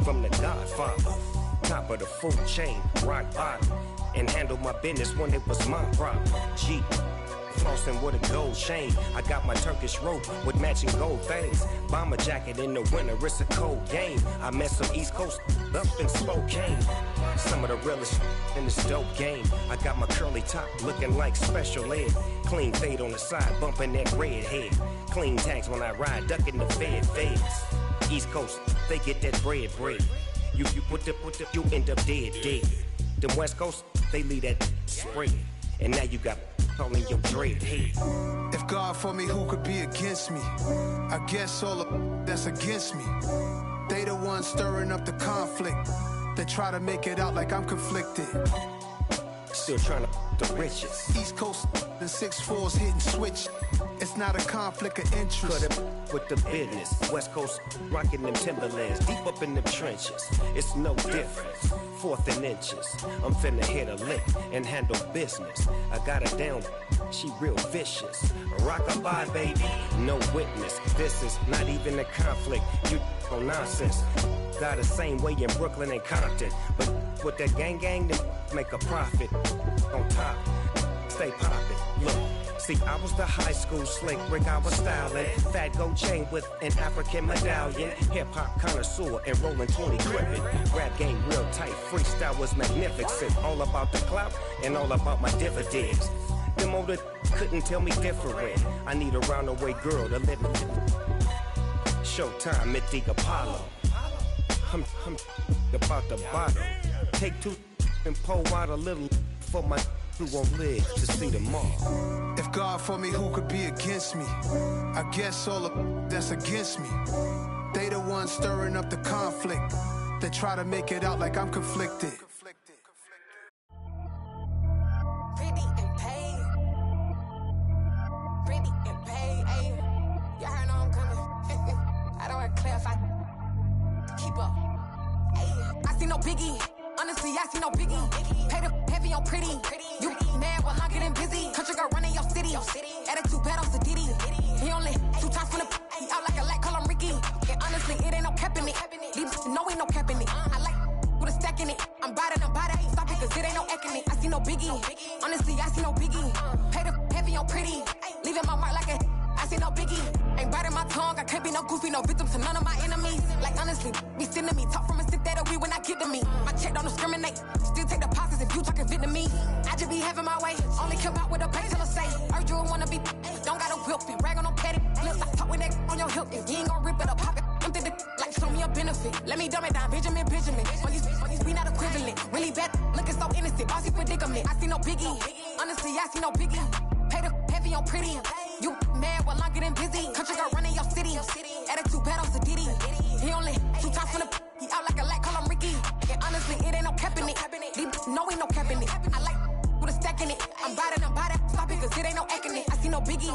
from the Godfather. Top of the food chain, rock bottom. And handle my business when it was my problem. G, flossing with a gold chain. I got my Turkish rope with matching gold things. Bomber jacket in the winter, it's a cold game. I met some East Coast up in Spokane. Some of the realest in this dope game. I got my curly top looking like special ed. Clean fade on the side, bumping that red head. Clean tags when I ride, ducking the feds. East Coast, they get that bread. You end up dead. Them West Coast, they leave that spread. And now you got calling your dread head. If God for me, who could be against me? I guess all of that's against me. They the ones stirring up the conflict. They try to make it out like I'm conflicted. Still trying to the riches. East Coast and 6'4s hitting switch. It's not a conflict of interest. Cut it with the business. West Coast rocking them Timberlands, deep up in them trenches. It's no difference. Fourth and inches. I'm finna hit a lick and handle business. I got her down, she real vicious. Rockabye, baby, no witness. This is not even a conflict. You on nonsense. Got the same way in Brooklyn and Compton, but with that gang, then make a profit. On top, stay poppin'. Look. See, I was the high school slick Rick, I was styling. Fat gold chain with an African medallion. Hip-hop connoisseur and rolling 20 gripping. Rap game real tight, freestyle was magnificent. All about the clout and all about my dividends. Them older couldn't tell me different. I need a round-the-way girl to live it. Showtime, Mythic Apollo. I'm about the bottom. Take two and pull out a little for my who won't live to see tomorrow. If God for me, who could be against me? I guess all of that's against me. They the ones stirring up the conflict. They try to make it out like I'm conflicted. Pretty and paid. Pretty and paid. Ayy, y'all heard I'm coming. I don't want to clarify. Keep up. Ayy, I see no biggie. Honestly, I see no biggie. Pay the heavy on pretty. You mad while I'm getting busy. Country girl running your city. Attitude bad on Diddy. He only 2 times from the he out like a light, call him Ricky. And honestly, it ain't no cap in it. These no ain't no cap in it. I like with a stack in it. I'm bad it. Stop it, cause it ain't no eck in it. I see no biggie. Honestly, I see no biggie. Pay the heavy on pretty. Leaving my mark like a I see no biggie. Ain't biting my tongue. I can't be no goofy, no victim to none of my enemies. Like honestly, be sending me talk from a sip that we when I get to me. My check don't discriminate. Still take deposits if you talking Vietnamese. I just be having my way. Only come out with a pay till I say. Heard you wanna be. Don't gotta whip it. Rag on no petty. Flips. I talk with that on your hip. If you ain't gon' rip it up, pop it. Empty the like show me a benefit. Let me dumb it down, Benjamin. On these we not equivalent. Really bad, looking so innocent. Bossy predicament. I see no biggie. Honestly, I see no biggie. Pay the heavy on pretty. You mad while I'm getting busy. Country girl running your city. Attitude bad on Diddy. He only 2 times from the he out like a light, call him Ricky. And honestly, it ain't no cap in it. These no ain't no cap in it. I like with a stack in it. I'm bad it. Stop it, cause it ain't no eck in it. I see no biggie.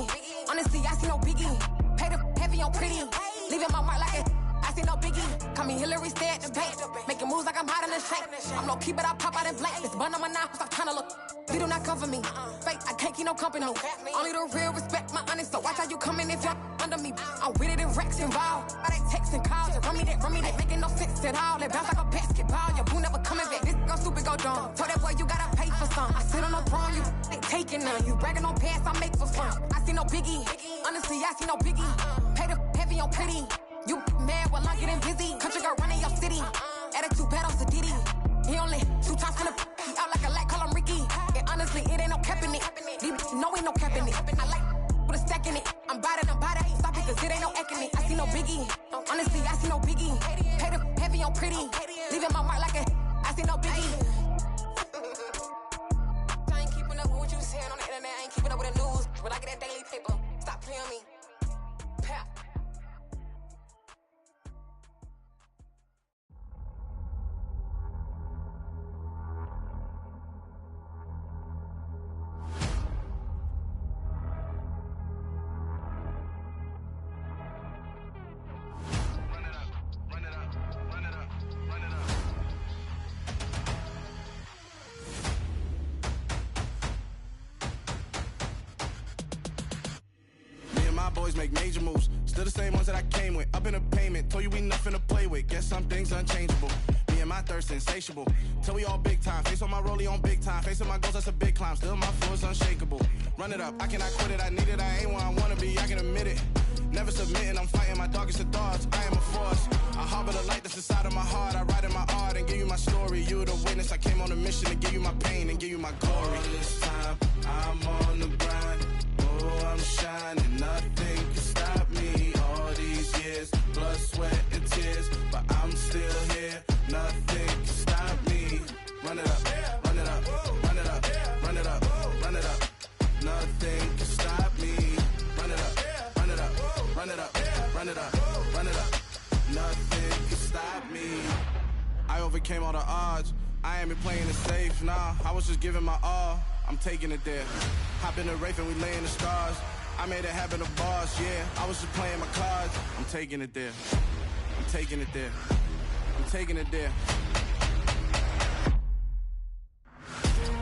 Honestly, I see no biggie. Pay the heavy on pretty. Leaving my mark like it. I see no biggie. Call me Hillary, stay at the bank. Making moves like I'm hot in the shank. I'm low key, but I pop out in blank. This bun on my knife, stop trying to look. You do not come for me. Fake, I can't keep no company. Only the real respect my honest. So watch how you coming if you're under me. I'm with it in Rex involved. I they text and calls. Run me that. Ain't making no sense at all. They bounce like a basketball. Your boo never coming back. This go stupid, go dumb. Told that boy you gotta pay for some. I sit on no throne, you they taking none. You bragging on past, I make for fun. I see no biggie. Honestly, I see no biggie. Pay the heavy on pretty. You mad while I'm getting busy. Country girl running your city. Attitude bad on Diddy. He only 2 times from the he out like a light, call him Ricky. And honestly, it ain't no cap in it. These no ain't no cap in it. I like with a stack in it. I'm bad it. Stop it, cause it ain't no eck in it. I see no biggie. Honestly, I see no biggie. Pay the heavy on pretty. Leaving my mark like a I see no biggie. I ain't keeping up with what you saying on the internet. I ain't keeping up with the news. But I get that daily paper. Stop playing me. Pap. boys make major moves. Still the same ones that I came with. Up in the payment, told you we nothing to play with. Guess some things unchangeable. Me and my thirst insatiable. Till we all big time. Face on my rollie on big time. Facing my goals, that's a big climb. Still my flow is unshakable. Run it up, I cannot quit it. I need it, I ain't where I wanna be, I can admit it. Never submitting, I'm fighting my darkest of thoughts. I am a force. I harbor the light that's inside of my heart. I write in my art and give you my story. You the witness, I came on a mission to give you my pain and give you my glory. All this time, I'm on the grind. Oh, I'm shining, nothing can stop me. All these years, blood, sweat, and tears, but I'm still here. Nothing can stop me. Run it up, run it up, run it up, run it up, run it up. Nothing can stop me. Run it up, run it up, run it up, run it up, run it up. Nothing can stop me. I overcame all the odds. I ain't been playing it safe, nah. I was just giving my all. I'm taking it there. Hop in the Wraith and we lay in the stars. I made it happen, a boss, yeah. I was just playing my cards. I'm taking it there. I'm taking it there. I'm taking it there.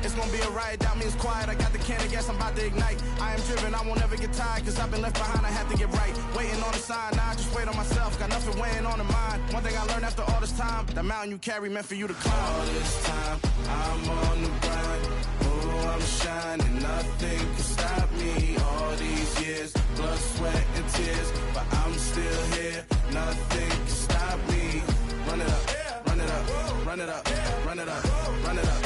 It's gonna be a riot, doubt me it's quiet. I got the can of gas, I'm about to ignite. I am driven, I won't ever get tired, cause I've been left behind, I have to get right. Waiting on the sign, now I just wait on myself. Got nothing weighing on the mind. One thing I learned after all this time, the mountain you carry meant for you to climb. All this time, I'm on the grind. Oh, I'm shining, nothing can stop me. All these years, blood, sweat, and tears, but I'm still here. Nothing can stop me. Run it up, run it up, run it up, run it up, run it up.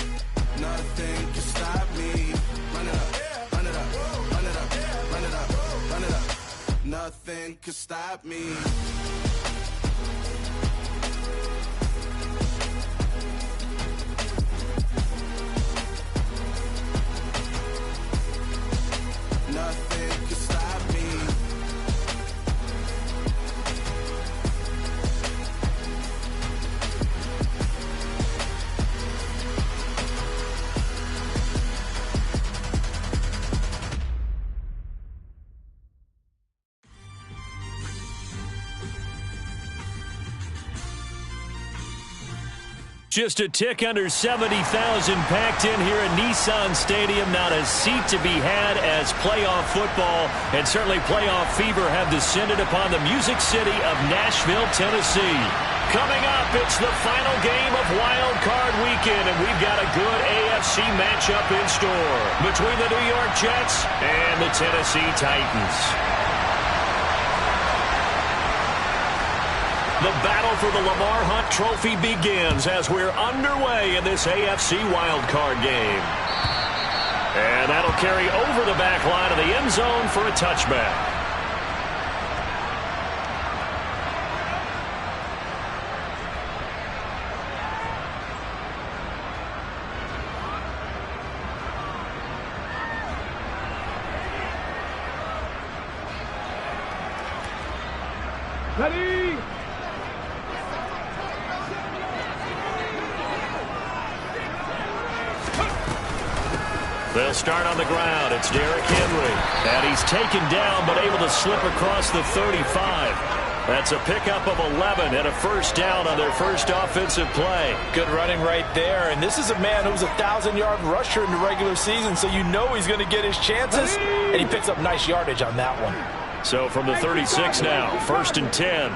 Nothing can stop me. Run it up, run it up, run it up, run it up, run it up. Nothing can stop me. Nothing can stop me. Just a tick under 70,000 packed in here at Nissan Stadium. Not a seat to be had as playoff football and certainly playoff fever have descended upon the Music City of Nashville, Tennessee. Coming up, it's the final game of Wild Card Weekend, and we've got a good AFC matchup in store between the New York Jets and the Tennessee Titans. The battle for the Lamar Hunt Trophy begins as we're underway in this AFC wildcard game. And that'll carry over the back line of the end zone for a touchback. Ready? They'll start on the ground. It's Derrick Henry. And he's taken down but able to slip across the 35. That's a pickup of 11 and a first down on their first offensive play. Good running right there. And this is a man who's a 1,000-yard rusher in the regular season, so you know he's going to get his chances. And he picks up nice yardage on that one. So from the 36 now, first and 10.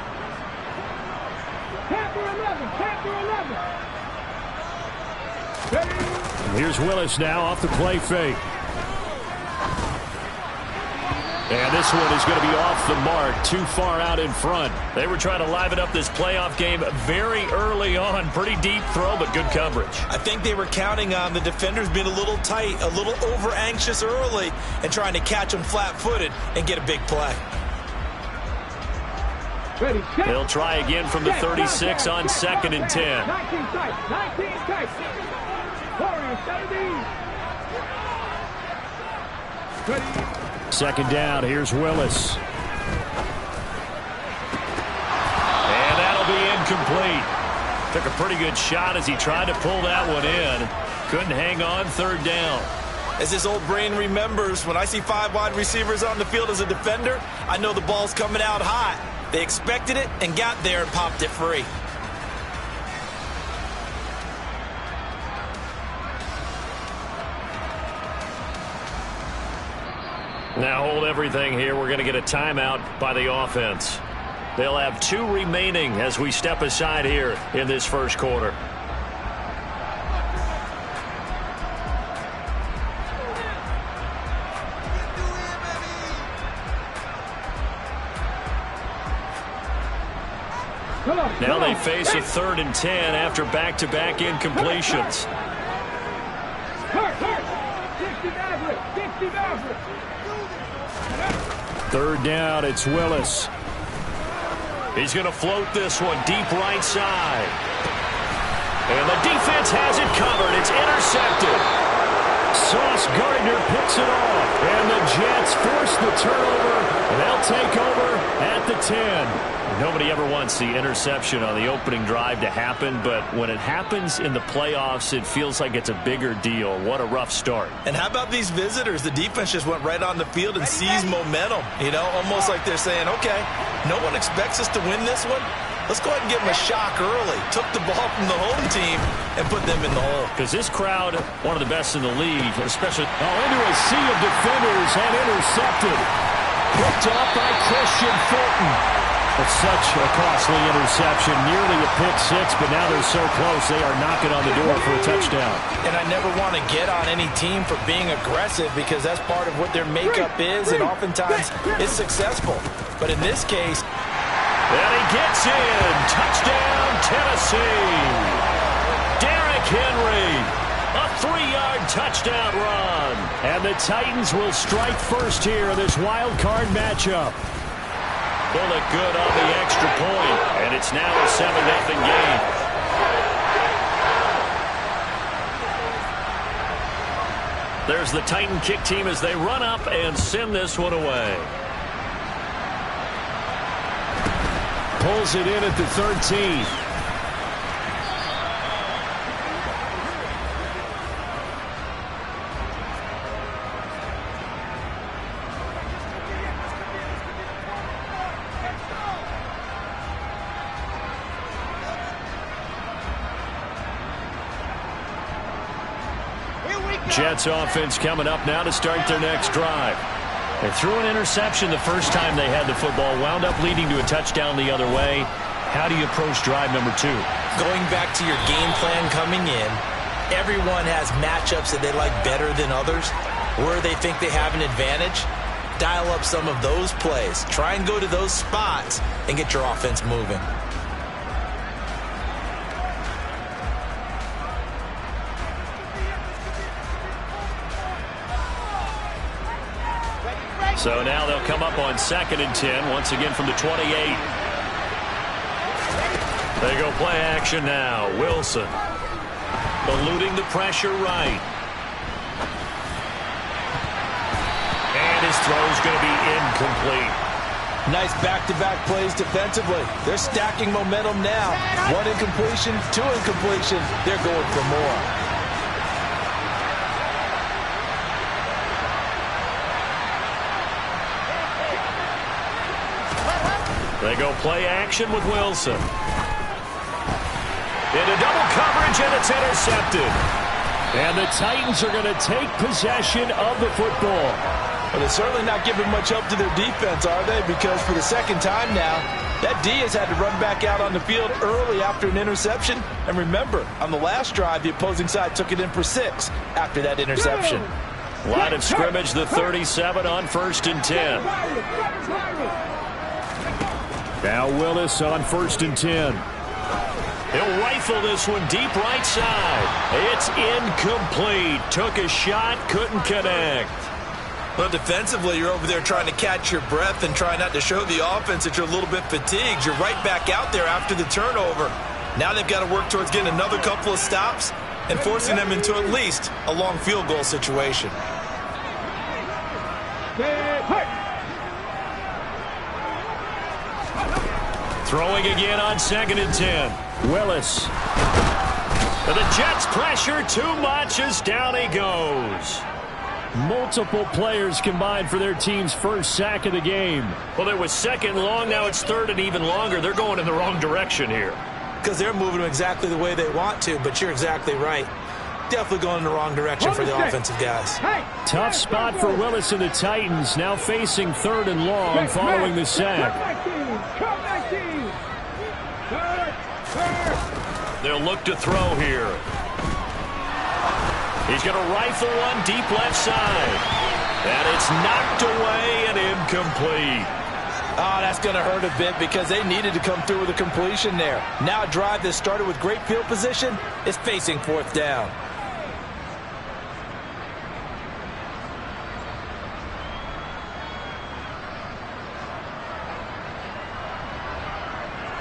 Here's Willis now off the play fake. And this one is going to be off the mark, too far out in front. They were trying to liven up this playoff game very early on. Pretty deep throw, but good coverage. I think they were counting on the defenders being a little tight, a little over-anxious early, and trying to catch them flat-footed and get a big play. They'll try again from the 36 on second and 10. 19 tight. Second down, here's Willis. And that'll be incomplete. Took a pretty good shot as he tried to pull that one in. Couldn't hang on, third down. As his old brain remembers, when I see 5 wide receivers on the field as a defender, I know the ball's coming out hot. They expected it and got there and popped it free. Now hold everything here. We're going to get a timeout by the offense. They'll have 2 remaining as we step aside here in this first quarter. Now they face a 3rd and 10 after back-to-back incompletions. Third down, it's Willis. He's going to float this one deep right side. And the defense has it covered. It's intercepted. Sauce Gardner picks it off. And the Jets force the turnover. They'll take over at the 10. Nobody ever wants the interception on the opening drive to happen, but when it happens in the playoffs, it feels like it's a bigger deal. What a rough start. And how about these visitors? The defense just went right on the field and seized momentum. You know, almost like they're saying, okay, no one expects us to win this one. Let's go ahead and give them a shock early. Took the ball from the home team and put them in the hole. Because this crowd, one of the best in the league, especially into a sea of defenders and intercepted. Picked off by Christian Fulton. It's such a costly interception, nearly a pick six, but now they're so close they are knocking on the door for a touchdown. And I never want to get on any team for being aggressive because that's part of what their makeup is, and oftentimes it's successful. But in this case, and he gets in. Touchdown, Tennessee. Derrick Henry. A 3-yard touchdown run. And the Titans will strike first here in this wild card matchup. Bullet good on the extra point, and it's now a 7-0 game. There's the Titan kick team as they run up and send this one away. Pulls it in at the 13. Jets offense coming up now to start their next drive. They threw an interception the first time they had the football, wound up leading to a touchdown the other way. How do you approach drive number 2? Going back to your game plan coming in, everyone has matchups that they like better than others. Where they think they have an advantage, dial up some of those plays. Try and go to those spots and get your offense moving. So now they'll come up on 2nd and 10, once again from the 28. They go play action now. Wilson eluding the pressure right. And his throw's going to be incomplete. Nice back-to-back plays defensively. They're stacking momentum now. 1 incompletion, 2 incompletion. They're going for more. They go play action with Wilson. Into double coverage, and it's intercepted. And the Titans are going to take possession of the football. Well, they're certainly not giving much help to their defense, are they? Because for the second time now, that D has had to run back out on the field early after an interception. And remember, on the last drive, the opposing side took it in for 6 after that interception. Line of scrimmage, the 37 on 1st and 10. Now Willis on 1st and 10. He'll rifle this one deep right side. It's incomplete. Took a shot, couldn't connect. Well, defensively, you're over there trying to catch your breath and try not to show the offense that you're a little bit fatigued. You're right back out there after the turnover. Now they've got to work towards getting another couple of stops and forcing them into at least a long field goal situation. Throwing again on 2nd and 10. Willis. But the Jets pressure too much as down he goes. Multiple players combined for their team's first sack of the game. Well, it was 2nd long. Now it's 3rd and even longer. They're going in the wrong direction here. Because they're moving them exactly the way they want to, but you're exactly right. Definitely going in the wrong direction for the offensive guys. Tough spot for Willis and the Titans, now facing 3rd and long following the sack. They'll look to throw here. He's going to rifle one deep left side. And it's knocked away and incomplete. Oh, that's going to hurt a bit because they needed to come through with a completion there. Now a drive that started with great field position is facing 4th down.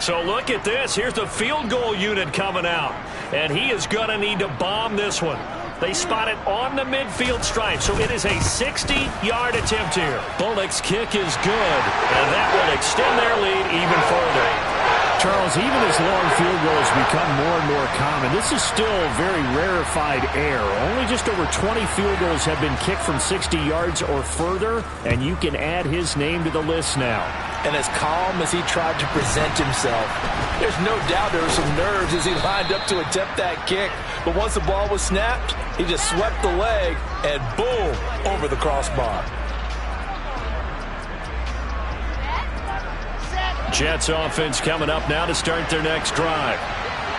So look at this. Here's the field goal unit coming out. And he is going to need to bomb this one. They spot it on the midfield stripe, so it is a 60-yard attempt here. Bullock's kick is good, and that will extend their lead even further. Charles, even as long field goals become more and more common, this is still very rarefied air. Only just over 20 field goals have been kicked from 60 yards or further, and you can add his name to the list now. And as calm as he tried to present himself, there's no doubt there were some nerves as he lined up to attempt that kick. But once the ball was snapped, he just swept the leg and boom, over the crossbar. Jets offense coming up now to start their next drive.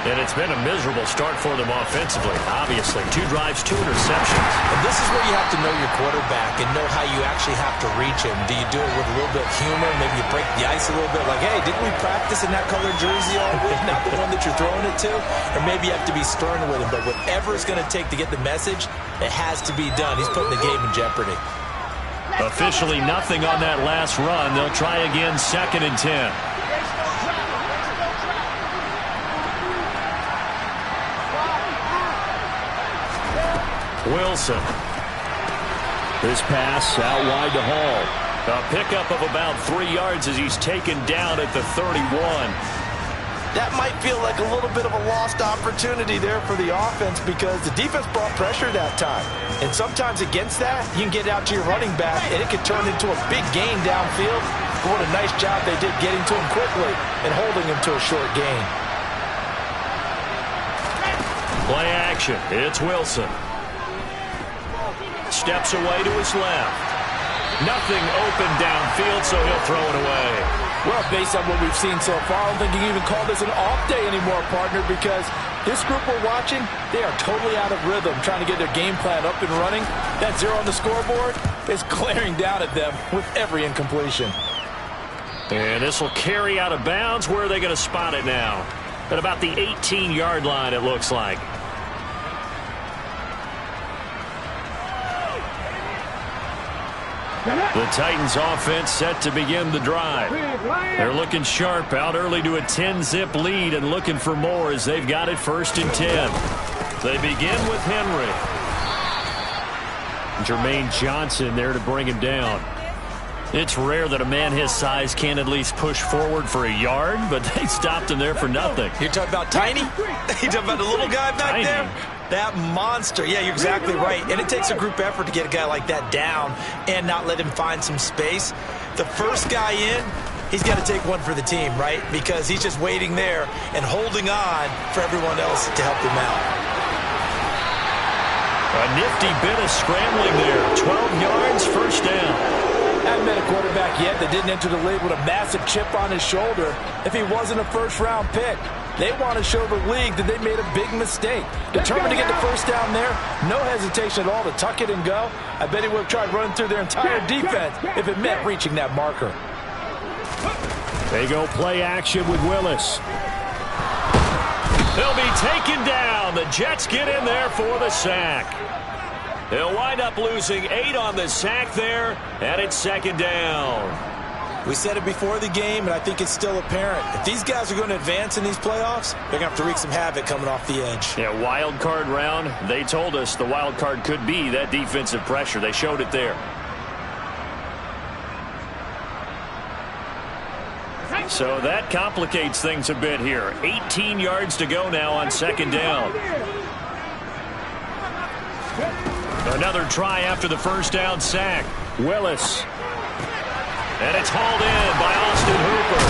And it's been a miserable start for them offensively, obviously. 2 drives, 2 interceptions. And this is where you have to know your quarterback and know how you actually have to reach him. Do you do it with a little bit of humor? Maybe you break the ice a little bit like, hey, didn't we practice in that colored jersey all week? Not the one that you're throwing it to? Or maybe you have to be stern with him. But whatever it's going to take to get the message, it has to be done. He's putting the game in jeopardy. Officially nothing on that last run. They'll try again 2nd and 10. Wilson. This pass out wide to Hall. A pickup of about 3 yards as he's taken down at the 31. That might feel like a little bit of a lost opportunity there for the offense because the defense brought pressure that time. And sometimes against that, you can get out to your running back, and it could turn into a big gain downfield. But what a nice job they did getting to him quickly and holding him to a short gain. Play action. It's Wilson. Steps away to his left. Nothing open downfield, so he'll throw it away. Well, based on what we've seen so far, I don't think you can even call this an off day anymore, partner, because this group we're watching, they are totally out of rhythm, trying to get their game plan up and running. That 0 on the scoreboard is glaring down at them with every incompletion. And this will carry out of bounds. Where are they going to spot it now? At about the 18-yard line, it looks like. The Titans offense set to begin the drive. They're looking sharp, out early to a 10-zip lead and looking for more as they've got it 1st and 10. They begin with Henry. Jermaine Johnson there to bring him down. It's rare that a man his size can't at least push forward for a yard, but they stopped him there for nothing. You're talking about Tiny? You're talking about the little guy back there? That monster. Yeah, you're exactly right. And it takes a group effort to get a guy like that down and not let him find some space. The first guy in, he's got to take one for the team, right? Because he's just waiting there and holding on for everyone else to help him out. A nifty bit of scrambling there. 12 yards, 1st down. I haven't met a quarterback yet that didn't enter the league with a massive chip on his shoulder if he wasn't a 1st-round pick. They want to show the league that they made a big mistake. Determined to get the 1st down there, no hesitation at all to tuck it and go. I bet he would have tried running through their entire defense if it meant reaching that marker. They go play action with Willis. They'll be taken down. The Jets get in there for the sack. They'll wind up losing 8 on the sack there, and it's 2nd down. We said it before the game, and I think it's still apparent. If these guys are going to advance in these playoffs, they're going to have to wreak some havoc coming off the edge. Yeah, wild card round. They told us the wild card could be that defensive pressure. They showed it there. So that complicates things a bit here. 18 yards to go now on 2nd down. Another try after the 1st down sack. Willis. And it's hauled in by Austin Hooper.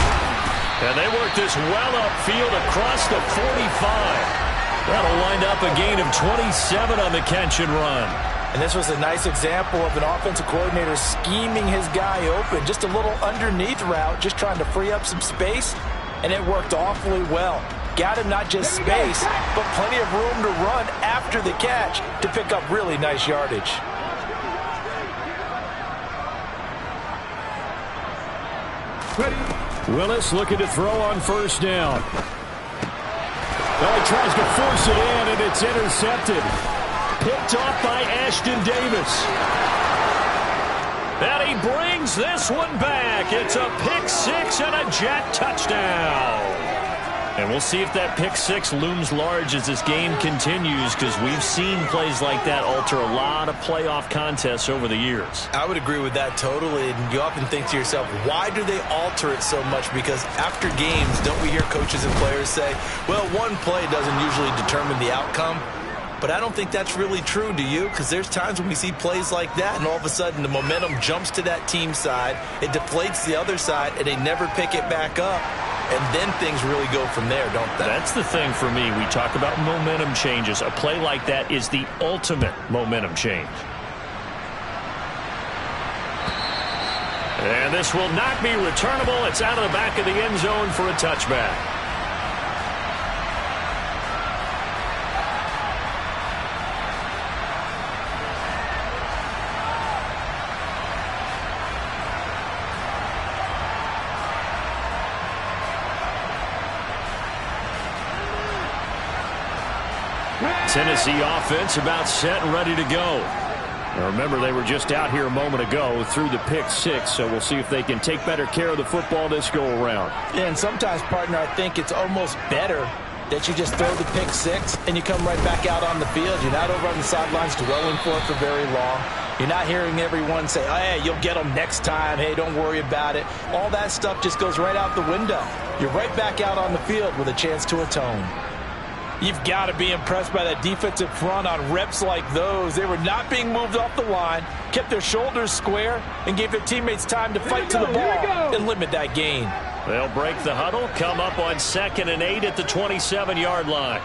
And they work this well upfield across the 45. That'll line wind up a gain of 27 on the catch and run. And this was a nice example of an offensive coordinator scheming his guy open. Just a little underneath route, just trying to free up some space, and it worked awfully well. Got him not just space, but plenty of room to run after the catch to pick up really nice yardage. Willis looking to throw on first down. Well, he tries to force it in, and it's intercepted. Picked off by Ashton Davis. And he brings this one back. It's a pick six and a Jet touchdown. And we'll see if that pick six looms large as this game continues, because we've seen plays like that alter a lot of playoff contests over the years. I would agree with that totally. And you often think to yourself, why do they alter it so much? Because after games, don't we hear coaches and players say, well, one play doesn't usually determine the outcome? But I don't think that's really true, do you? Because there's times when we see plays like that, and all of a sudden the momentum jumps to that team side, it deflates the other side, and they never pick it back up. And then things really go from there, don't they? That's the thing for me. We talk about momentum changes. A play like that is the ultimate momentum change. And this will not be returnable. It's out of the back of the end zone for a touchback. Tennessee offense about set and ready to go. Now remember, they were just out here a moment ago through the pick six, so we'll see if they can take better care of the football this go around. Yeah, and sometimes, partner, I think it's almost better that you just throw the pick six and you come right back out on the field. You're not over on the sidelines dwelling for it for very long. You're not hearing everyone say, oh, hey, you'll get them next time. Hey, don't worry about it. All that stuff just goes right out the window. You're right back out on the field with a chance to atone. You've got to be impressed by that defensive front on reps like those. They were not being moved off the line, kept their shoulders square, and gave their teammates time to fight to the ball and limit that gain. They'll break the huddle, come up on 2nd and 8 at the 27-yard line.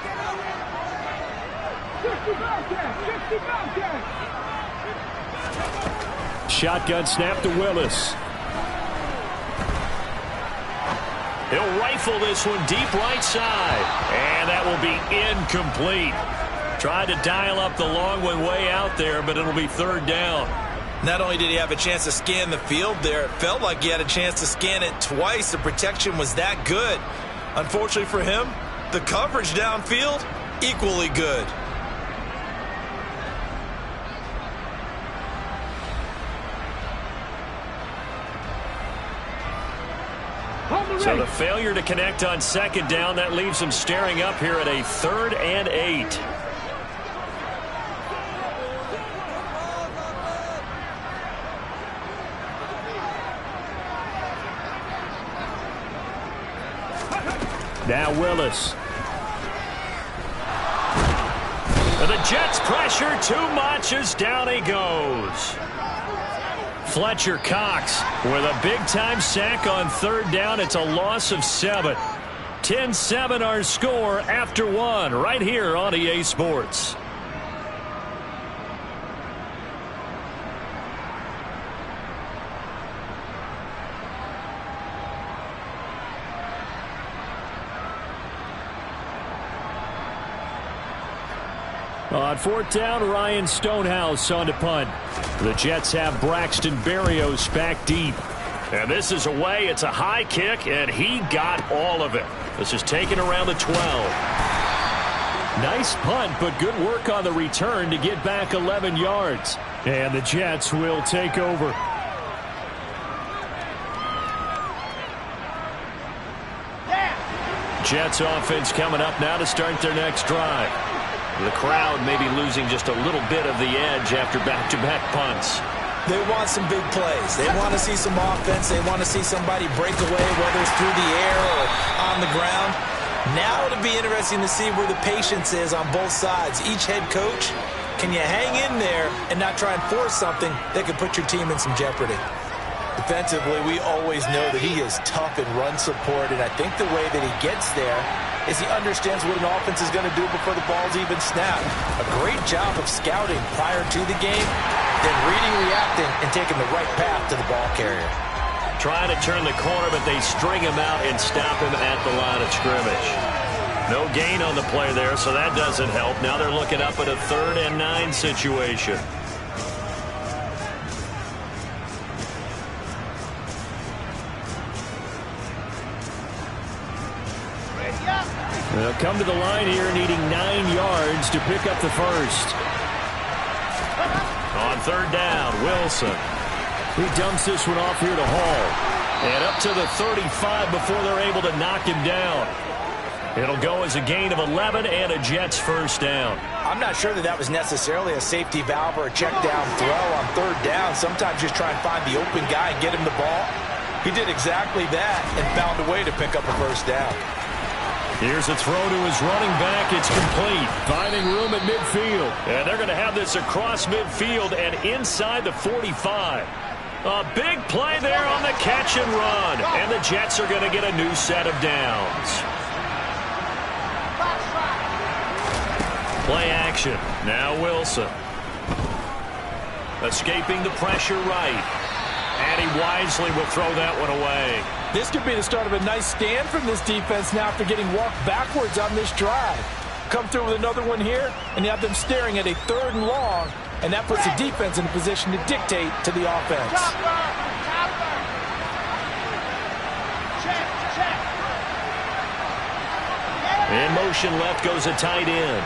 Shotgun snap to Willis. He'll rifle this one deep right side. And that will be incomplete. Tried to dial up the long one way out there, but it'll be 3rd down. Not only did he have a chance to scan the field there, it felt like he had a chance to scan it twice. The protection was that good. Unfortunately for him, the coverage downfield, equally good. So the failure to connect on 2nd down, that leaves him staring up here at a 3rd and 8. Now Willis. And the Jets pressure too much as down he goes. Fletcher Cox with a big-time sack on 3rd down. It's a loss of 7. 10-7 our score after 1 right here on EA Sports. On 4th down, Ryan Stonehouse on to punt. The Jets have Braxton Berrios back deep. And this is away. It's a high kick, and he got all of it. This is taken around the 12. Nice punt, but good work on the return to get back 11 yards. And the Jets will take over. Jets offense coming up now to start their next drive. The crowd may be losing just a little bit of the edge after back-to-back punts. They want some big plays. They want to see some offense. They want to see somebody break away, whether it's through the air or on the ground. Now it'll be interesting to see where the patience is on both sides. Each head coach, can you hang in there and not try and force something that could put your team in some jeopardy? Defensively, we always know that he is tough in run support, and I think the way that he gets there is he understands what an offense is going to do before the ball's even snapped. A great job of scouting prior to the game, then reading, reacting, and taking the right path to the ball carrier. Trying to turn the corner, but they string him out and stop him at the line of scrimmage. No gain on the play there, so that doesn't help. Now they're looking up at a 3rd and 9 situation. They'll come to the line here needing 9 yards to pick up the first. On 3rd down, Wilson. He dumps this one off here to Hall. And up to the 35 before they're able to knock him down. It'll go as a gain of 11 and a Jets first down. I'm not sure that was necessarily a safety valve or a check down throw on 3rd down. Sometimes just try and find the open guy and get him the ball. He did exactly that and found a way to pick up a first down. Here's a throw to his running back. It's complete. Finding room at midfield. And they're going to have this across midfield and inside the 45. A big play there on the catch and run. And the Jets are going to get a new set of downs. Play action. Now Wilson. Escaping the pressure right. And he wisely will throw that one away. This could be the start of a nice stand from this defense now after getting walked backwards on this drive. Come through with another one here, and you have them staring at a 3rd and long, and that puts the defense in a position to dictate to the offense. In motion left goes a tight end.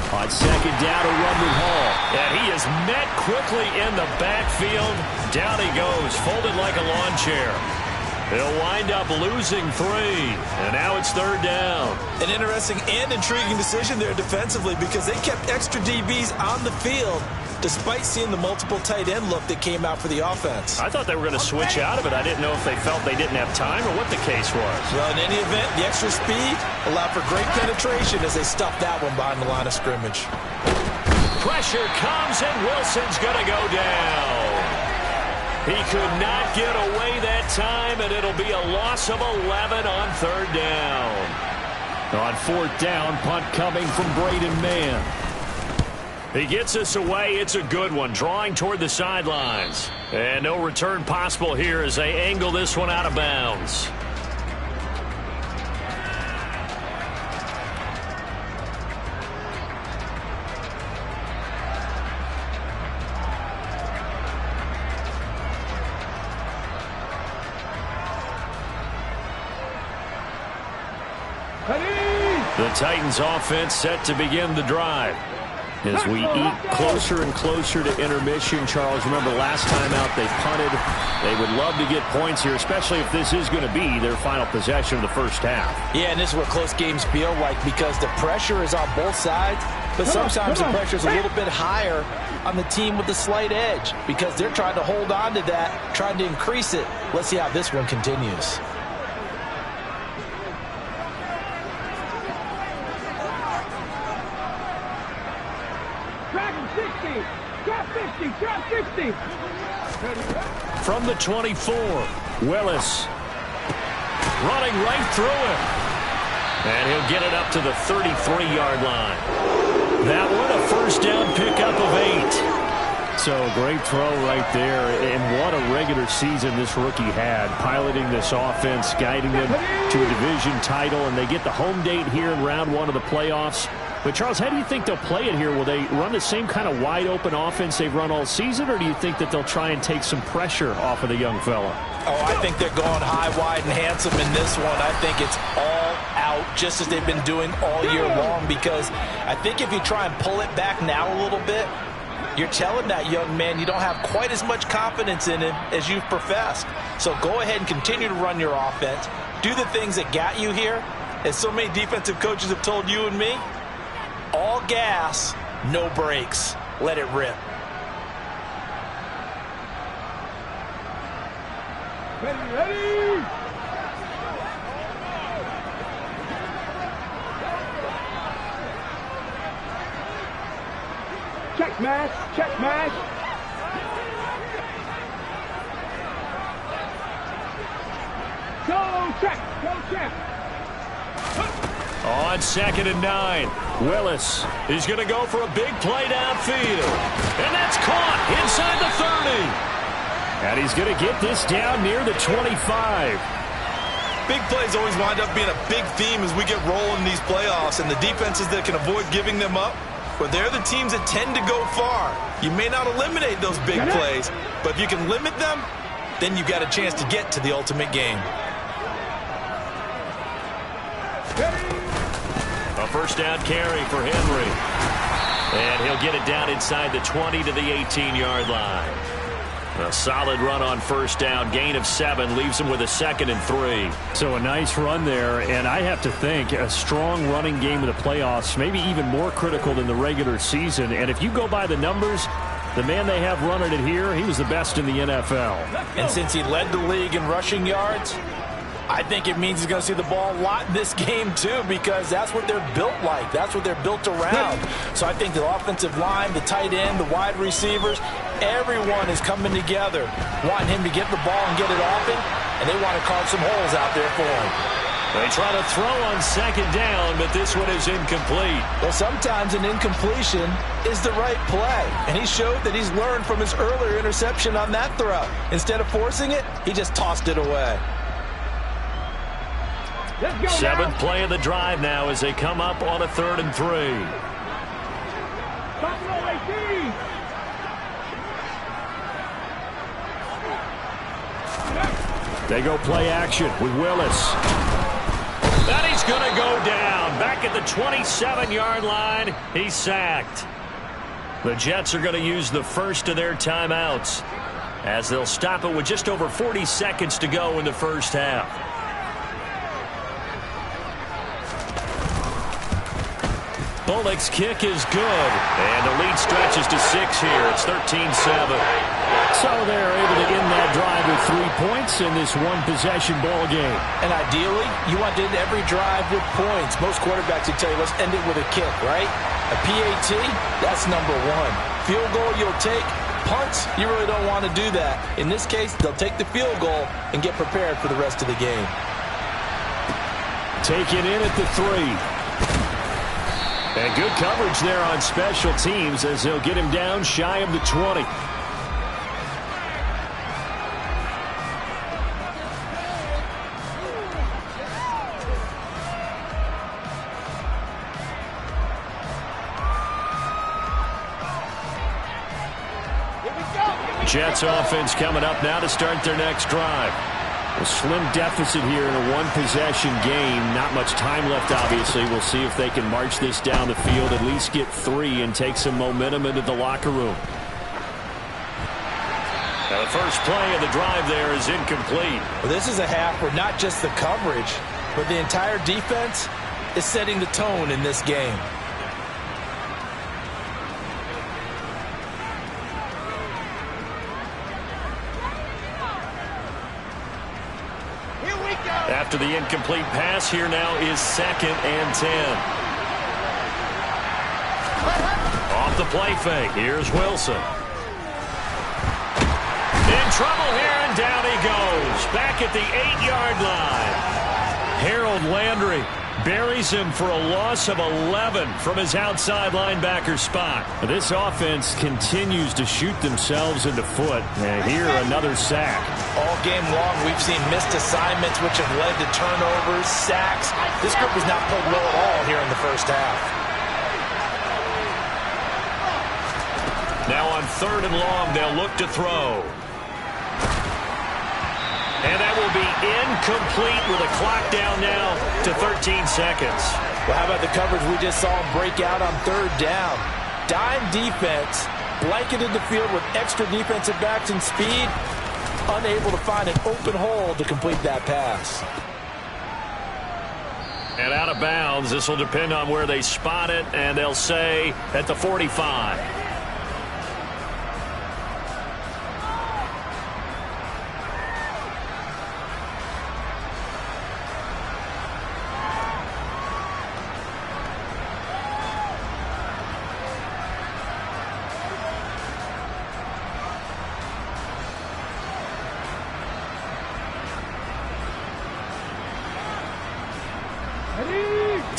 On 2nd down, a run with Hall. And he is met quickly in the backfield. Down he goes, folded like a lawn chair. He'll wind up losing 3. And now it's 3rd down. An interesting and intriguing decision there defensively because they kept extra DBs on the field despite seeing the multiple tight end look that came out for the offense. I thought they were going to switch out of it. I didn't know if they felt they didn't have time or what the case was. Well, in any event, the extra speed allowed for great penetration as they stuffed that one behind the line of scrimmage. Pressure comes, and Wilson's going to go down. He could not get away that time, and it'll be a loss of 11 on 3rd down. On 4th down, punt coming from Braden Mann. He gets us away. It's a good one, drawing toward the sidelines. And no return possible here as they angle this one out of bounds. The Titans offense set to begin the drive. As we eat closer and closer to intermission, Charles, remember last time out they punted. They would love to get points here, especially if this is going to be their final possession of the first half. Yeah, and this is what close games feel like because the pressure is on both sides, but sometimes the pressure is a little bit higher on the team with the slight edge because they're trying to hold on to that, trying to increase it. Let's see how this one continues. From the 24, Willis running right through him. And he'll get it up to the 33-yard line. That one, a first down pickup of 8. So great throw right there. And what a regular season this rookie had, piloting this offense, guiding them to a division title. And they get the home date here in round 1 of the playoffs. But, Charles, how do you think they'll play it here? Will they run the same kind of wide-open offense they've run all season, or do you think that they'll try and take some pressure off of the young fella? Oh, I think they're going high, wide, and handsome in this one. I think it's all out, just as they've been doing all year long, because I think if you try and pull it back now a little bit, you're telling that young man you don't have quite as much confidence in him as you've professed. So go ahead and continue to run your offense. Do the things that got you here. As so many defensive coaches have told you and me, all gas, no brakes. Let it rip. Ready. Check. mash, check mash. Go check, go check. On 2nd and 9, Willis is going to go for a big play downfield. And that's caught inside the 30. And he's going to get this down near the 25. Big plays always wind up being a big theme as we get rolling in these playoffs, and the defenses that can avoid giving them up, well, they're the teams that tend to go far. You may not eliminate those big plays, but if you can limit them, then you've got a chance to get to the ultimate game. A first down carry for Henry. And he'll get it down inside the 20 to the 18-yard line. A solid run on first down. Gain of 7 leaves him with a 2nd and 3. So a nice run there, and I have to think a strong running game in the playoffs, maybe even more critical than the regular season. And if you go by the numbers, the man they have running it here, he was the best in the NFL. And since he led the league in rushing yards, I think it means he's going to see the ball a lot in this game, too, because that's what they're built like. That's what they're built around. So I think the offensive line, the tight end, the wide receivers, everyone is coming together, wanting him to get the ball and get it often, and they want to carve some holes out there for him. They try to throw on 2nd down, but this one is incomplete. Well, sometimes an incompletion is the right play, and he showed that he's learned from his earlier interception on that throw. Instead of forcing it, he just tossed it away. 7th play of the drive now as they come up on a 3rd and 3. They go play action with Willis. And he's going to go down. Back at the 27-yard line, he's sacked. The Jets are going to use the first of their timeouts as they'll stop it with just over 40 seconds to go in the first half. Bullock's kick is good, and the lead stretches to 6 here. It's 13-7. So they're able to end that drive with 3 points in this one-possession ball game. And ideally, you want to end every drive with points. Most quarterbacks would tell you, let's end it with a kick, right? A PAT, that's number 1. Field goal you'll take. Punts, you really don't want to do that. In this case, they'll take the field goal and get prepared for the rest of the game. Take it in at the 3. And good coverage there on special teams as they'll get him down shy of the 20. Jets offense coming up now to start their next drive. A slim deficit here in a one-possession game. Not much time left, obviously. We'll see if they can march this down the field, at least get 3, and take some momentum into the locker room. Now the first play of the drive there is incomplete. Well, this is a half where not just the coverage, but the entire defense is setting the tone in this game. After the incomplete pass, here now is 2nd and 10. Off the play fake, here's Wilson. In trouble here, and down he goes. Back at the 8-yard line. Harold Landry buries him for a loss of 11 from his outside linebacker spot. This offense continues to shoot themselves in the foot. And here, another sack. All game long, we've seen missed assignments, which have led to turnovers, sacks. This group has not played well at all here in the first half. Now on 3rd and long, they'll look to throw. And that will be incomplete with a clock down now to 13 seconds. Well, how about the coverage we just saw him break out on 3rd down? Dime defense, blanketed the field with extra defensive backs and speed, unable to find an open hole to complete that pass. And out of bounds, this will depend on where they spot it, and they'll say at the 45.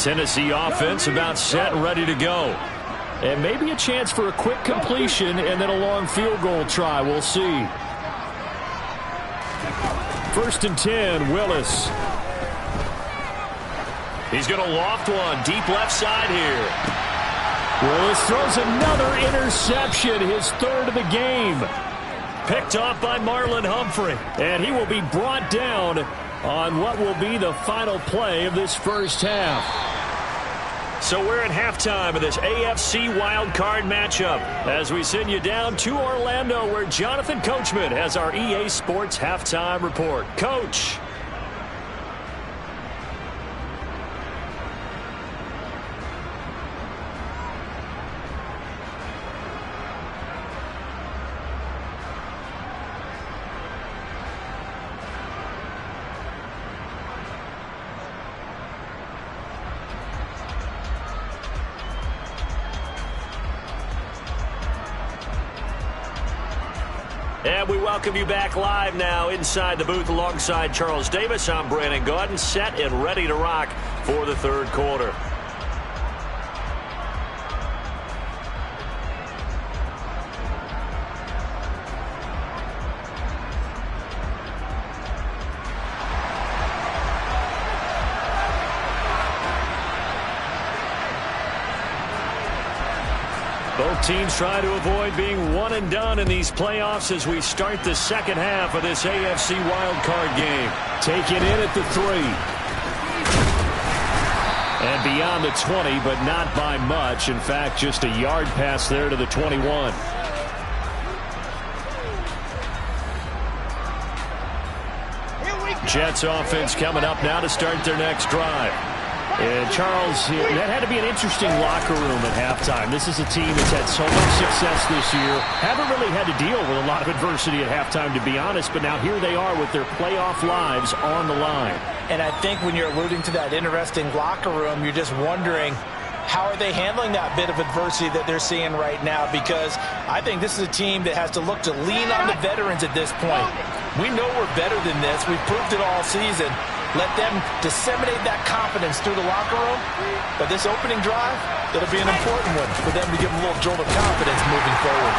Tennessee offense about set and ready to go. And maybe a chance for a quick completion and then a long field goal try. We'll see. 1st and 10, Willis. He's going to loft one deep left side here. Willis throws another interception, his 3rd of the game. Picked off by Marlon Humphrey. And he will be brought down on what will be the final play of this first half. So we're at halftime of this AFC Wild Card matchup as we send you down to Orlando where Jonathan Coachman has our EA Sports Halftime Report. Coach. And we welcome you back live now inside the booth alongside Charles Davis. I'm Brandon Gaudin, set and ready to rock for the 3rd quarter. Both teams try to avoid being one and done in these playoffs as we start the second half of this AFC wildcard game. Take it in at the 3. And beyond the 20, but not by much. In fact, just a yard pass there to the 21. Jets offense coming up now to start their next drive. And Charles, that had to be an interesting locker room at halftime. This is a team that's had so much success this year. Haven't really had to deal with a lot of adversity at halftime, to be honest. But now here they are with their playoff lives on the line. And I think when you're alluding to that interesting locker room, you're just wondering, how are they handling that bit of adversity that they're seeing right now? Because I think this is a team that has to look to lean on the veterans at this point. We know we're better than this. We've proved it all season. Let them disseminate that confidence through the locker room. But this opening drive, it'll be an important one for them to give them a little jolt of confidence moving forward.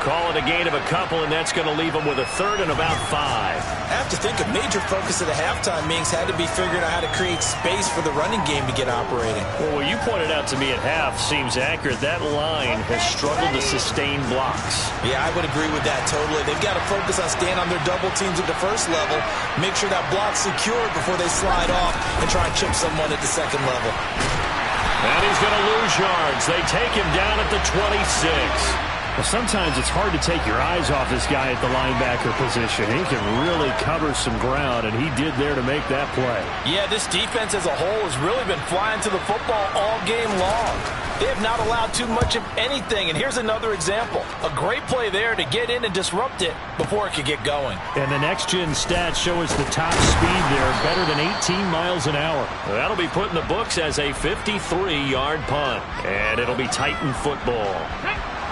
Call it a gain of a couple, and that's going to leave them with a 3rd and about 5. I have to think a major focus of the halftime meetings had to be figuring out how to create space for the running game to get operating. Well, what you pointed out to me at half seems accurate. That line has struggled to sustain blocks. Yeah, I would agree with that totally. They've got to focus on staying on their double teams at the first level, make sure that block's secured before they slide off and try and chip someone at the second level. And he's going to lose yards. They take him down at the 26. Well, sometimes it's hard to take your eyes off this guy at the linebacker position. He can really cover some ground, and he did there to make that play. Yeah, this defense as a whole has really been flying to the football all game long. They have not allowed too much of anything, and here's another example. A great play there to get in and disrupt it before it could get going. And the next-gen stats show us the top speed there, better than 18 miles an hour. That'll be put in the books as a 53-yard punt, and it'll be Titan football.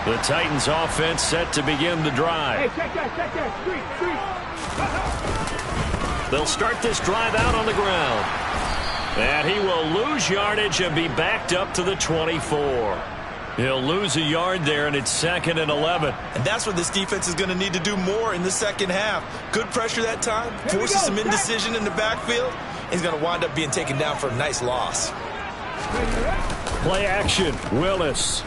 The Titans offense set to begin the drive. Hey, check that. Street. They'll start this drive out on the ground. And he will lose yardage and be backed up to the 24. He'll lose a yard there, and it's 2nd and 11. And that's what this defense is going to need to do more in the second half. Good pressure that time, forces some indecision in the backfield. He's going to wind up being taken down for a nice loss. Play action, Willis.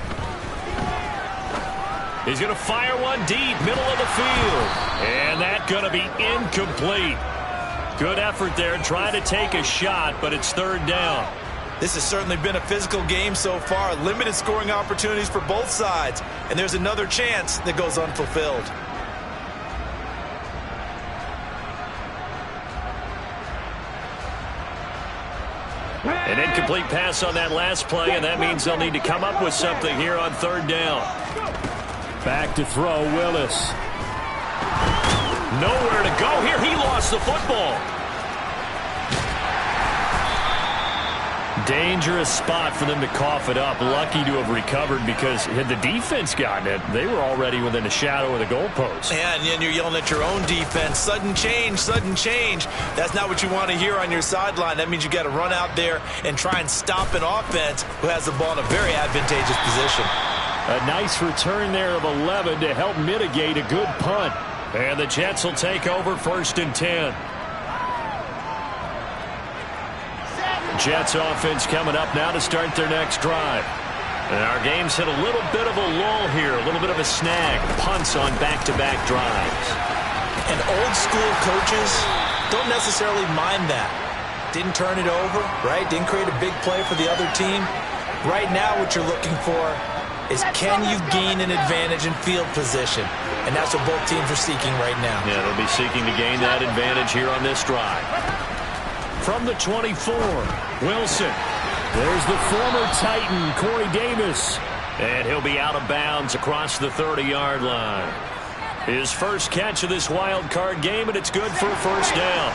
He's going to fire one deep, middle of the field. And that's going to be incomplete. Good effort there, trying to take a shot, but it's 3rd down. This has certainly been a physical game so far. Limited scoring opportunities for both sides. And there's another chance that goes unfulfilled. An incomplete pass on that last play, and that means they'll need to come up with something here on 3rd down. Back to throw, Willis. Nowhere to go here. He lost the football. Dangerous spot for them to cough it up. Lucky to have recovered, because had the defense gotten it, they were already within a shadow of the goalpost. Yeah, and you're yelling at your own defense. Sudden change, sudden change. That's not what you want to hear on your sideline. That means you got to run out there and try and stop an offense who has the ball in a very advantageous position. A nice return there of 11 to help mitigate a good punt. And the Jets will take over 1st and 10. Jets offense coming up now to start their next drive. And our game's hit a little bit of a lull here, a little bit of a snag. Punts on back-to-back drives. And old school coaches don't necessarily mind that. Didn't turn it over, right? Didn't create a big play for the other team. Right now what you're looking for is, can you gain an advantage in field position? And that's what both teams are seeking right now. Yeah, they'll be seeking to gain that advantage here on this drive. From the 24, Wilson. There's the former Titan, Corey Davis. And he'll be out of bounds across the 30-yard line. His first catch of this wild card game, and it's good for a first down.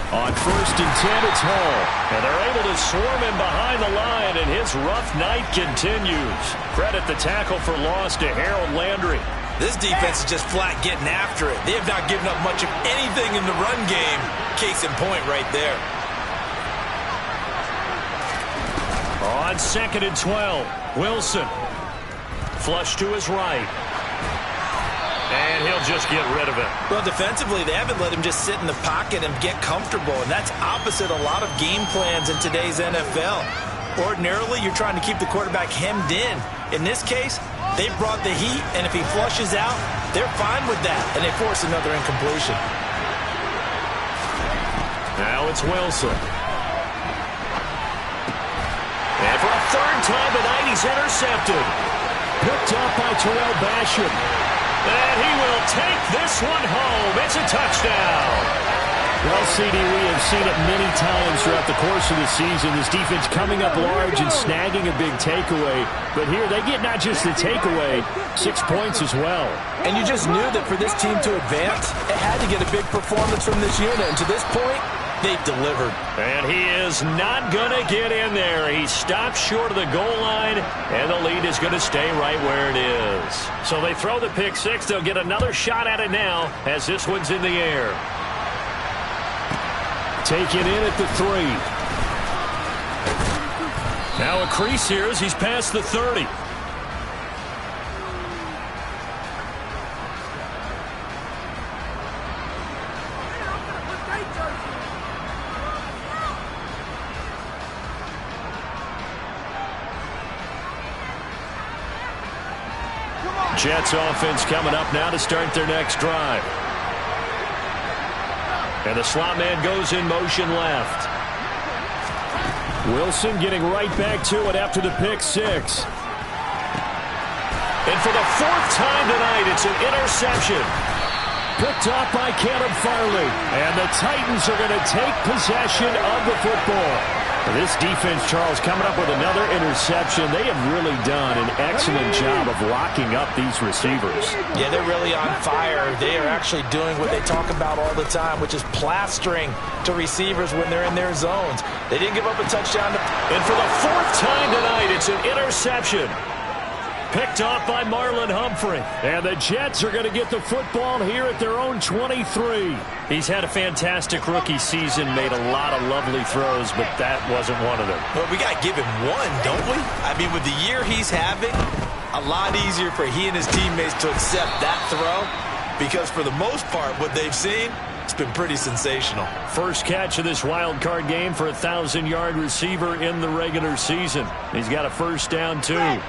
On 1st and 10, it's Hall. And they're able to swarm him behind the line, and his rough night continues. Credit the tackle for loss to Harold Landry. This defense is just flat getting after it. They have not given up much of anything in the run game. Case in point right there. On 2nd and 12, Wilson. Flush to his right. And he'll just get rid of it. Well, defensively, they haven't let him just sit in the pocket and get comfortable, and that's opposite a lot of game plans in today's NFL. Ordinarily, you're trying to keep the quarterback hemmed in. In this case, they brought the heat, and if he flushes out, they're fine with that, and they force another incompletion. Now it's Wilson. And for a 3rd time tonight, he's intercepted. Picked up by Terrell Basham. And he will take this one home. It's a touchdown. Well, CD, we have seen it many times throughout the course of the season. This defense coming up large and snagging a big takeaway. But here they get not just the takeaway, 6 points as well. And you just knew that for this team to advance, it had to get a big performance from this unit. And to this point, they've delivered. And he is not going to get in there. He stopped short of the goal line, and the lead is going to stay right where it is. So they throw the pick six. They'll get another shot at it now as this one's in the air. Taken in at the 3. Now a crease here as he's past the 30. Jets offense coming up now to start their next drive. And the slot man goes in motion left. Wilson getting right back to it after the pick six. And for the 4th time tonight, it's an interception. Picked off by Caleb Farley. And the Titans are going to take possession of the football. This defense, Charles, coming up with another interception. They have really done an excellent job of locking up these receivers. Yeah, they're really on fire. They are actually doing what they talk about all the time, which is plastering to receivers when they're in their zones. They didn't give up a touchdown. And for the 4th time tonight, it's an interception. Picked off by Marlon Humphrey. And the Jets are going to get the football here at their own 23. He's had a fantastic rookie season, made a lot of lovely throws, but that wasn't one of them. Well, we got to give him one, don't we? I mean, with the year he's having, a lot easier for he and his teammates to accept that throw, because for the most part, what they've seen, it's been pretty sensational. First catch of this wild card game for a 1,000-yard receiver in the regular season. He's got a first down, too.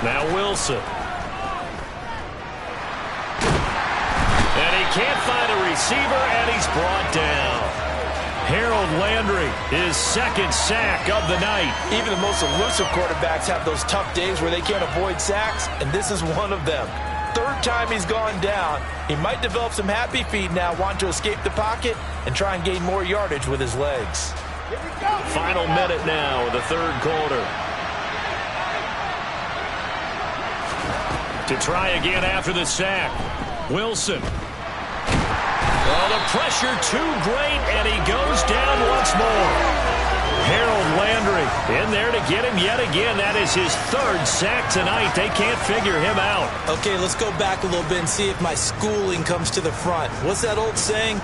Now Wilson. And he can't find a receiver, and he's brought down. Harold Landry, his second sack of the night. Even the most elusive quarterbacks have those tough days where they can't avoid sacks, and this is one of them. Third time he's gone down. He might develop some happy feet now, want to escape the pocket and try and gain more yardage with his legs. Final minute now of the third quarter. To try again after the sack. Wilson. Oh, the pressure too great, and he goes down once more. Harold Landry in there to get him yet again. That is his third sack tonight. They can't figure him out. Okay, let's go back a little bit and see if my schooling comes to the front. What's that old saying?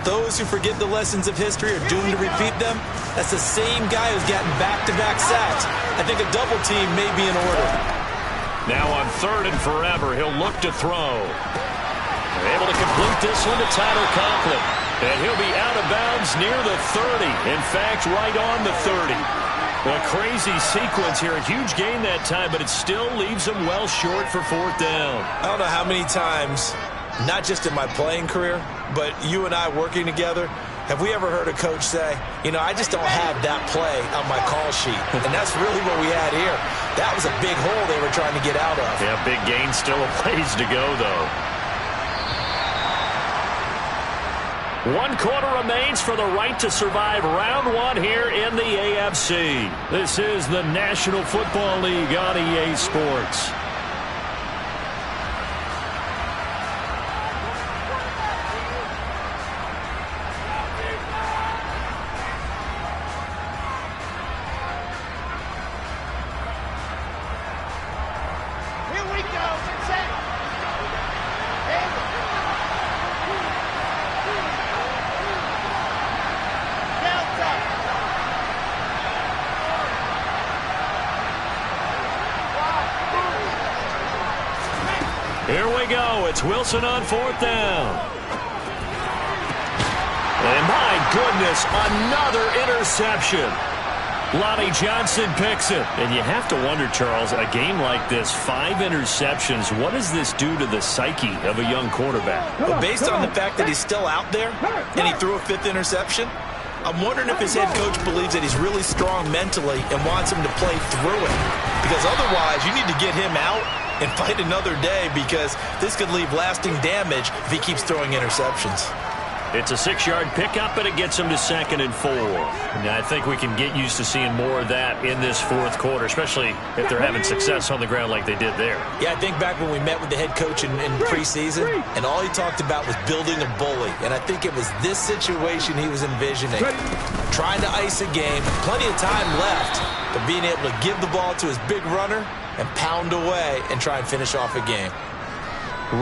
Those who forget the lessons of history are doomed to repeat them. That's the same guy who's gotten back-to-back sacks. I think a double team may be in order. Now on 3rd and forever, he'll look to throw. Able to complete this one to Tyler Conklin. And he'll be out of bounds near the 30. In fact, right on the 30. A crazy sequence here. A huge gain that time, but it still leaves him well short for 4th down. I don't know how many times, not just in my playing career, but you and I working together, have we ever heard a coach say, you know, I just don't have that play on my call sheet. And that's really what we had here. That was a big hole they were trying to get out of. Yeah, big gain, still a ways to go, though. 1 quarter remains for the right to survive round 1 here in the AFC. This is the National Football League on EA Sports. Here we go. It's Wilson on 4th down. And my goodness, another interception. Lonnie Johnson picks it. And you have to wonder, Charles, a game like this, 5 interceptions, what does this do to the psyche of a young quarterback? Well, based on the fact that he's still out there and he threw a 5th interception, I'm wondering if his head coach believes that he's really strong mentally and wants him to play through it. Because otherwise, you need to get him out and fight another day, because this could leave lasting damage if he keeps throwing interceptions. It's a 6-yard pickup, and it gets him to 2nd and 4. And I think we can get used to seeing more of that in this 4th quarter, especially if they're having success on the ground like they did there. Yeah, I think back when we met with the head coach in preseason, and all he talked about was building a bully. And I think it was this situation he was envisioning. Trying to ice a game, plenty of time left, but being able to give the ball to his big runner and pound away and try and finish off a game.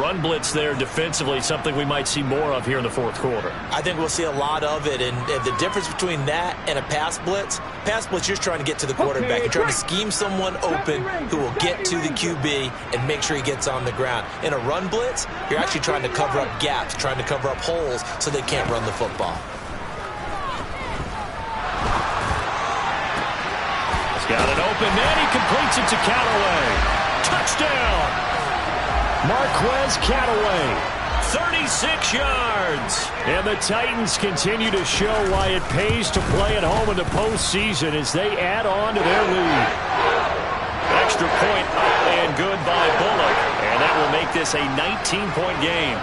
Run blitz there defensively, something we might see more of here in the 4th quarter. I think we'll see a lot of it, and the difference between that and a pass blitz, you're just trying to get to the quarterback. You're trying to scheme someone open who will get to the QB and make sure he gets on the ground. In a run blitz, you're actually trying to cover up gaps, trying to cover up holes so they can't run the football. Got an open net. He completes it to Callaway. Touchdown! Marquez Callaway, 36 yards. And the Titans continue to show why it pays to play at home in the postseason as they add on to their lead. Extra point up and good by Bullock. And that will make this a 19-point game.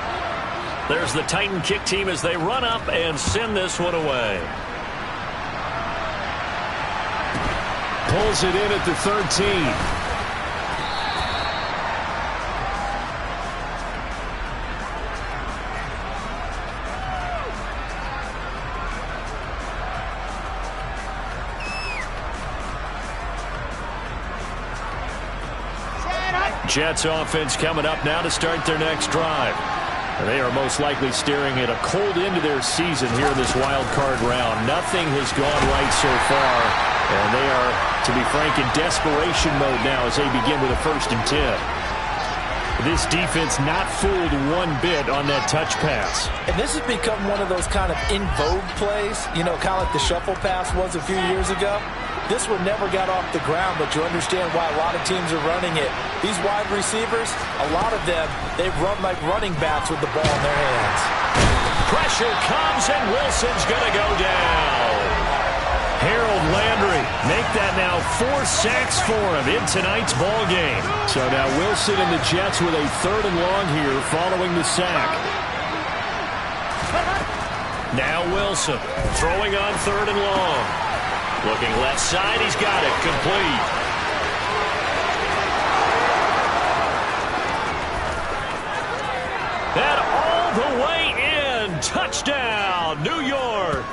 There's the Titan kick team as they run up and send this one away. Pulls it in at the 13. Jets offense coming up now to start their next drive. They are most likely staring at a cold end to their season here in this wild card round. Nothing has gone right so far, and they are, to be frank, in desperation mode now as they begin with a 1st and 10. This defense not fooled one bit on that touch pass. And this has become one of those kind of in vogue plays, you know, kind of like the shuffle pass was a few years ago. This one never got off the ground, but you understand why a lot of teams are running it. These wide receivers, a lot of them, they run like running backs with the ball in their hands. Pressure comes, and Wilson's going to go down. Harold Landry make that now 4 sacks for him in tonight's ball game. So now Wilson and the Jets with a 3rd and long here following the sack. Now Wilson throwing on 3rd and long. Looking left side, he's got it complete. And all the way in, touchdown, New York.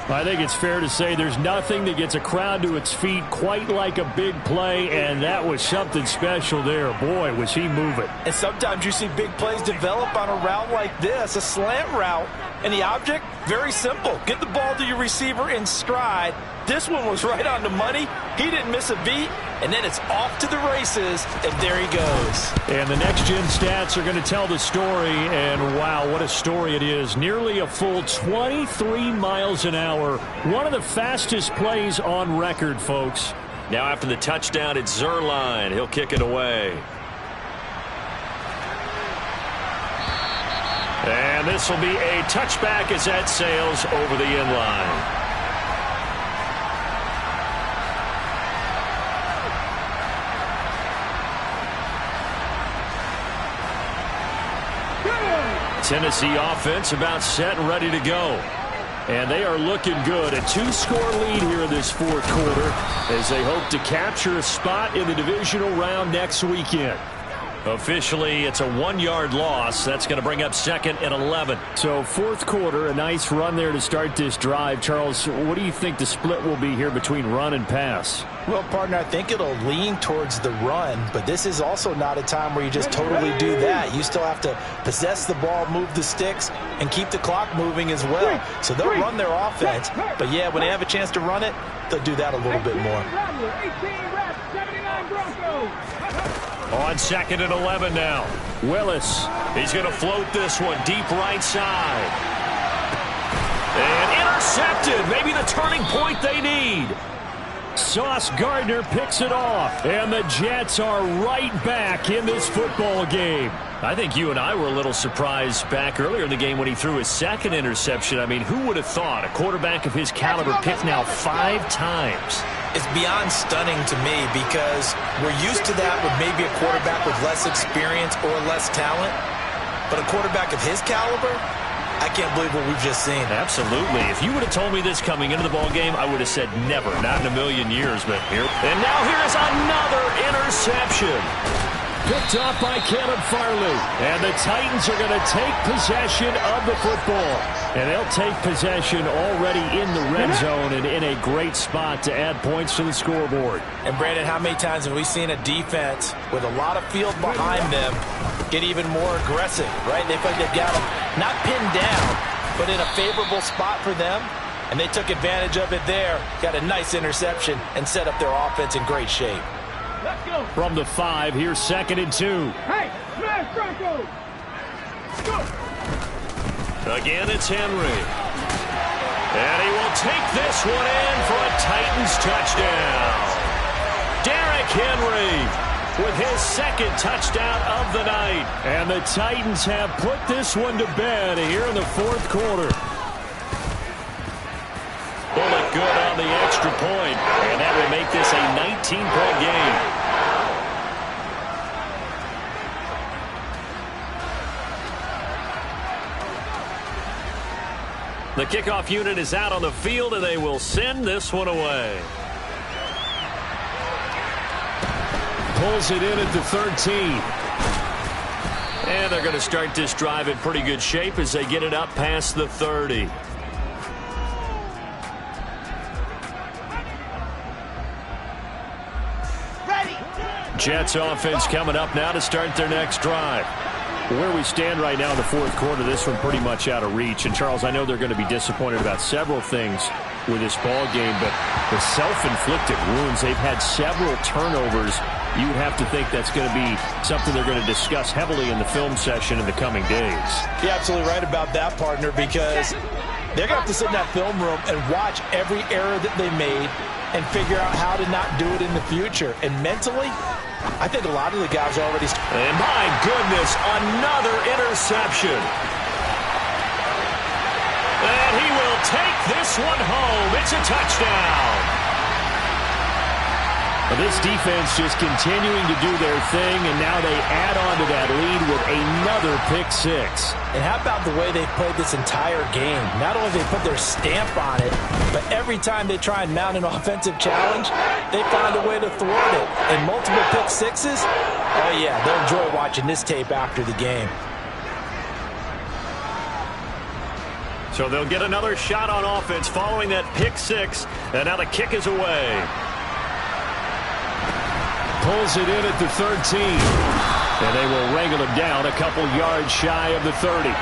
I think it's fair to say there's nothing that gets a crowd to its feet quite like a big play, and that was something special there. Boy, was he moving. And sometimes you see big plays develop on a route like this, a slant route, and the object, very simple. Get the ball to your receiver in stride. This one was right on the money. He didn't miss a beat, and then it's off to the races, and there he goes. And the next-gen stats are going to tell the story, and wow, what a story it is. Nearly a full 23 miles an hour. One of the fastest plays on record, folks. Now after the touchdown, it's Zerline. He'll kick it away. And this will be a touchback as that sails over the end line. Tennessee offense about set and ready to go. And they are looking good. A 2-score lead here in this 4th quarter as they hope to capture a spot in the divisional round next weekend. Officially, it's a 1-yard loss. That's going to bring up 2nd and 11. So 4th quarter, a nice run there to start this drive. Charles, what do you think the split will be here between run and pass? Well, partner, I think it'll lean towards the run, but this is also not a time where you just totally do that. You still have to possess the ball, move the sticks, and keep the clock moving as well. So they'll run their offense, but yeah, when they have a chance to run it, they'll do that a little bit more. 18 reps, 79 Broncos. On 2nd and 11 now. Willis. He's going to float this one deep right side. And intercepted. Maybe the turning point they need. Sauce Gardner picks it off. And the Jets are right back in this football game. I think you and I were a little surprised back earlier in the game when he threw his 2nd interception. I mean, who would have thought a quarterback of his caliber picked now 5 times? It's beyond stunning to me because we're used to that with maybe a quarterback with less experience or less talent. But a quarterback of his caliber, I can't believe what we've just seen. Absolutely. If you would have told me this coming into the ball game, I would have said never, not in a million years. But here, and now here's another interception. Picked off by Caleb Farley. And the Titans are going to take possession of the football. And they'll take possession already in the red zone and in a great spot to add points to the scoreboard. And, Brandon, how many times have we seen a defense with a lot of field behind them get even more aggressive, right? They feel like they've got them not pinned down, but in a favorable spot for them. And they took advantage of it there. Got a nice interception and set up their offense in great shape. Let's go. From the 5, here's 2nd and 2. Hey, smash Broncos. Go. Again, it's Henry. And he will take this one in for a Titans touchdown. Derrick Henry with his 2nd touchdown of the night. And the Titans have put this one to bed here in the 4th quarter. Bullet good on the extra point. And that will make this a 19-point game. The kickoff unit is out on the field, and they will send this one away. Pulls it in at the 13. And they're going to start this drive in pretty good shape as they get it up past the 30. Jets offense coming up now to start their next drive. Where we stand right now in the 4th quarter, this one pretty much out of reach. And, Charles, I know they're going to be disappointed about several things with this ball game, but the self-inflicted wounds, they've had several turnovers. You would have to think that's going to be something they're going to discuss heavily in the film session in the coming days. You're absolutely right about that, partner, because they're going to have to sit in that film room and watch every error that they made and figure out how to not do it in the future. And mentally, I think a lot of the guys are already... And my goodness, another interception. And he will take this one home. It's a touchdown. This defense just continuing to do their thing, and now they add on to that lead with another pick six. And how about the way they've played this entire game? Not only they put their stamp on it, but every time they try and mount an offensive challenge, they find a way to thwart it. And multiple pick sixes, oh yeah, they'll enjoy watching this tape after the game. So they'll get another shot on offense following that pick six, and now the kick is away. Pulls it in at the 13. And they will wrangle him down a couple yards shy of the 30.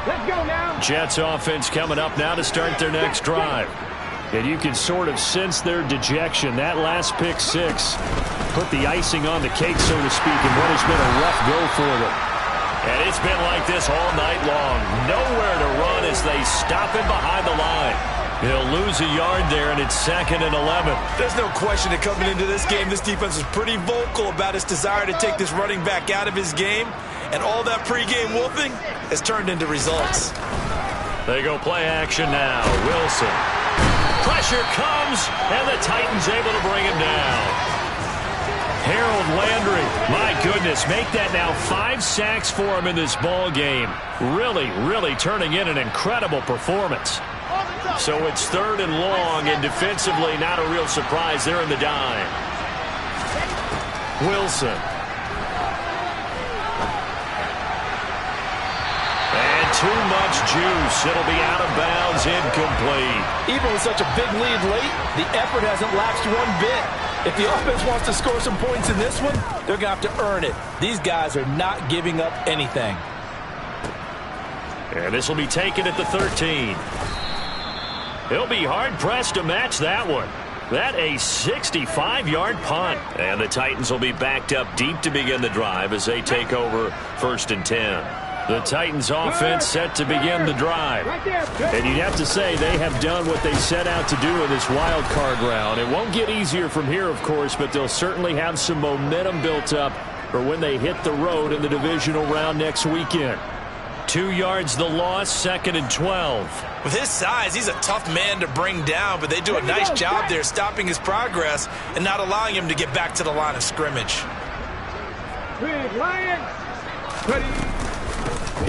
Let's go now. Jets offense coming up now to start their next drive. And you can sort of sense their dejection. That last pick six put the icing on the cake, so to speak, in what has been a rough go for them. And it's been like this all night long. Nowhere to run as they stop him behind the line. He'll lose a yard there, and it's 2nd and 11. There's no question that coming into this game, this defense was pretty vocal about his desire to take this running back out of his game. And all that pregame wolfing has turned into results. They go play action now. Wilson. Pressure comes, and the Titans able to bring him down. Harold Landry, my goodness, make that now 5 sacks for him in this ball game. Really, really turning in an incredible performance. So it's 3rd and long, and defensively not a real surprise. They're in the dime. Wilson. And too much juice. It'll be out of bounds, incomplete. Even with such a big lead late, the effort hasn't lapsed one bit. If the offense wants to score some points in this one, they're going to have to earn it. These guys are not giving up anything. And this will be taken at the 13. He'll be hard-pressed to match that one. That a 65-yard punt. And the Titans will be backed up deep to begin the drive as they take over 1st and 10. The Titans offense set to begin the drive. And you'd have to say they have done what they set out to do in this wild card round. It won't get easier from here, of course, but they'll certainly have some momentum built up for when they hit the road in the divisional round next weekend. 2 yards the loss, 2nd and 12. With his size, he's a tough man to bring down, but they do a nice job there stopping his progress and not allowing him to get back to the line of scrimmage. Big Lion. Ready.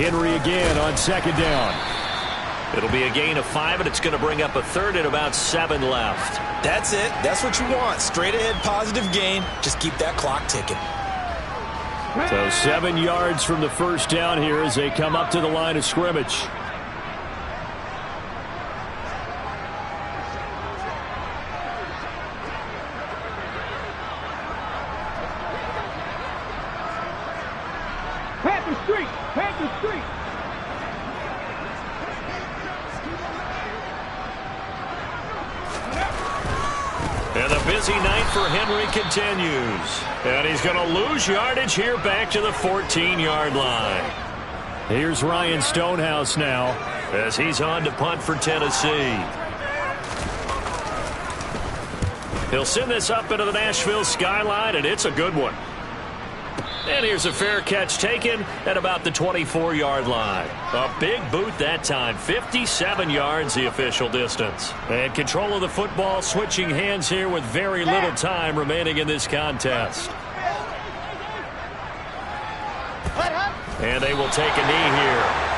Henry again on 2nd down. It'll be a gain of 5, and it's going to bring up a 3rd and about 7 left. That's it. That's what you want. Straight ahead positive gain. Just keep that clock ticking. So 7 yards from the first down here as they come up to the line of scrimmage. Panther Street. Panther Street. And the busy night for Henry continues. And he's going to lose yardage here back to the 14-yard line. Here's Ryan Stonehouse now as he's on to punt for Tennessee. He'll send this up into the Nashville skyline, and it's a good one. And here's a fair catch taken at about the 24-yard line. A big boot that time. 57 yards the official distance. And control of the football switching hands here with very little time remaining in this contest. And they will take a knee here.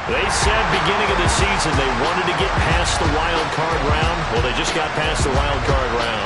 They said beginning of the season they wanted to get past the wild card round. Well, they just got past the wild card round.